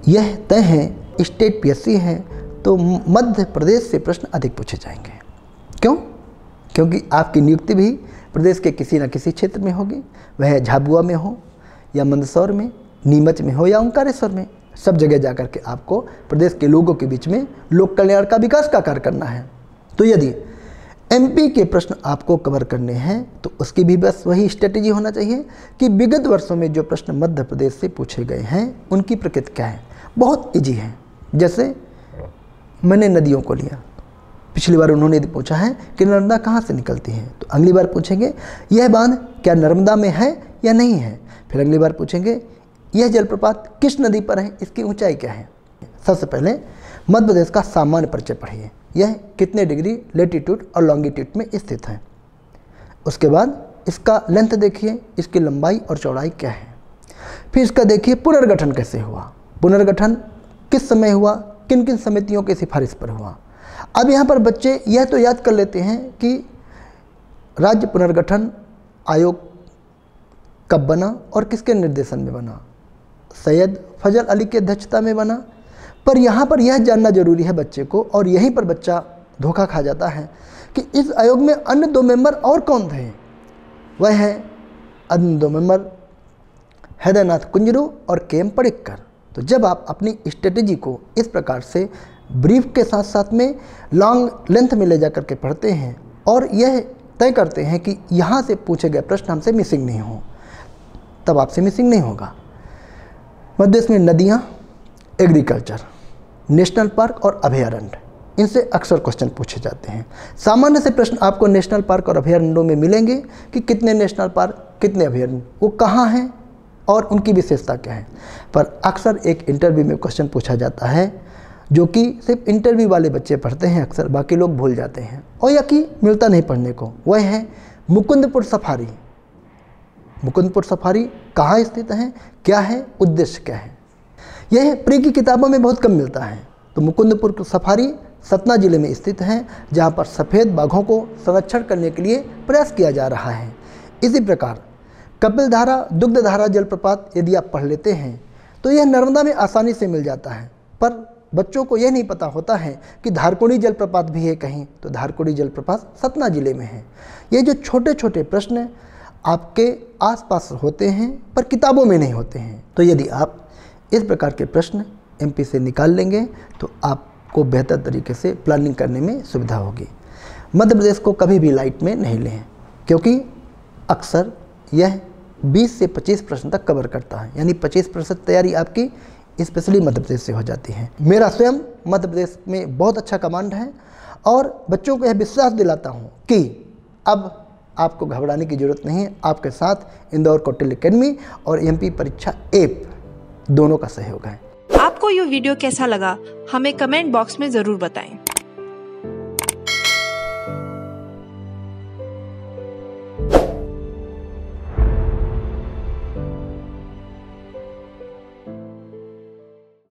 यह तय है स्टेट पीएससी है तो मध्य प्रदेश से प्रश्न अधिक पूछे जाएंगे। क्यों? क्योंकि आपकी नियुक्ति भी प्रदेश के किसी न किसी क्षेत्र में होगी, वह झाबुआ में हो या मंदसौर में, नीमच में हो या ओंकारेश्वर में, सब जगह जाकर के आपको प्रदेश के लोगों के बीच में लोक कल्याण का विकास का कार्य करना है। तो यदि एमपी के प्रश्न आपको कवर करने हैं तो उसकी भी बस वही स्ट्रेटेजी होना चाहिए कि विगत वर्षों में जो प्रश्न मध्य प्रदेश से पूछे गए हैं उनकी प्रकृति क्या है। बहुत ईजी है। जैसे मैंने नदियों को लिया, पिछली बार उन्होंने पूछा है कि नर्मदा कहाँ से निकलती है, तो अगली बार पूछेंगे यह बांध क्या नर्मदा में है या नहीं है। फिर अगली बार पूछेंगे यह जलप्रपात किस नदी पर है, इसकी ऊंचाई क्या है। सबसे पहले मध्य प्रदेश का सामान्य परिचय पढ़िए, यह कितने डिग्री लेटीट्यूड और लॉन्गिट्यूड में स्थित है। उसके बाद इसका लेंथ देखिए, इसकी लंबाई और चौड़ाई क्या है। फिर इसका देखिए पुनर्गठन कैसे हुआ, पुनर्गठन किस समय हुआ, किन किन समितियों की सिफारिश पर हुआ। अब यहाँ पर बच्चे यह तो याद कर लेते हैं कि राज्य पुनर्गठन आयोग कब बना और किसके निर्देशन में बना, सैयद फजल अली की अध्यक्षता में बना। पर यहाँ पर यह जानना जरूरी है बच्चे को, और यहीं पर बच्चा धोखा खा जाता है कि इस आयोग में अन्य 2 मेंबर और कौन थे। वह है अन्य 2 मेंबर हैदरनाथ कुंजरू और के एम पडिक्कर। तो जब आप अपनी स्ट्रेटेजी को इस प्रकार से ब्रीफ के साथ साथ में लॉन्ग लेंथ में ले जा करके पढ़ते हैं और यह तय करते हैं कि यहाँ से पूछे गए प्रश्न हमसे मिसिंग नहीं हो, तब आपसे मिसिंग नहीं होगा। मध्य प्रदेश में नदियाँ, एग्रीकल्चर, नेशनल पार्क और अभयारण्य, इनसे अक्सर क्वेश्चन पूछे जाते हैं। सामान्य से प्रश्न आपको नेशनल पार्क और अभयारण्यों में मिलेंगे कि कितने नेशनल पार्क, कितने अभयारण्य, वो कहाँ हैं और उनकी विशेषता क्या है। पर अक्सर एक इंटरव्यू में क्वेश्चन पूछा जाता है जो कि सिर्फ इंटरव्यू वाले बच्चे पढ़ते हैं, अक्सर बाकी लोग भूल जाते हैं और या कि मिलता नहीं पढ़ने को। वह है मुकुंदपुर सफारी। मुकुंदपुर सफारी कहाँ स्थित है, क्या है, उद्देश्य क्या है, यह प्री की किताबों में बहुत कम मिलता है। तो मुकुंदपुर सफारी सतना जिले में स्थित है, जहाँ पर सफ़ेद बाघों को संरक्षण करने के लिए प्रयास किया जा रहा है। इसी प्रकार कपिलधारा दुग्धधारा जलप्रपात यदि आप पढ़ लेते हैं तो यह नर्मदा में आसानी से मिल जाता है। पर बच्चों को यह नहीं पता होता है कि धारकुंडी जलप्रपात भी है कहीं, तो धारकुंडी जलप्रपात सतना जिले में है। ये जो छोटे छोटे प्रश्न आपके आसपास होते हैं पर किताबों में नहीं होते हैं, तो यदि आप इस प्रकार के प्रश्न एमपी से निकाल लेंगे तो आपको बेहतर तरीके से प्लानिंग करने में सुविधा होगी। मध्य प्रदेश को कभी भी लाइट में नहीं लें, क्योंकि अक्सर यह 20 से 25 प्रश्न तक कवर करता है, यानी 25% तैयारी आपकी स्पेशली मध्य प्रदेश से हो जाती है। मेरा स्वयं मध्य प्रदेश में बहुत अच्छा कमांड है और बच्चों को यह विश्वास दिलाता हूँ कि अब आपको घबराने की ज़रूरत नहीं है। आपके साथ इंदौर कौटिल्य एकेडमी और एमपी परीक्षा ऐप दोनों का सहयोग है। आपको ये वीडियो कैसा लगा हमें कमेंट बॉक्स में ज़रूर बताएं।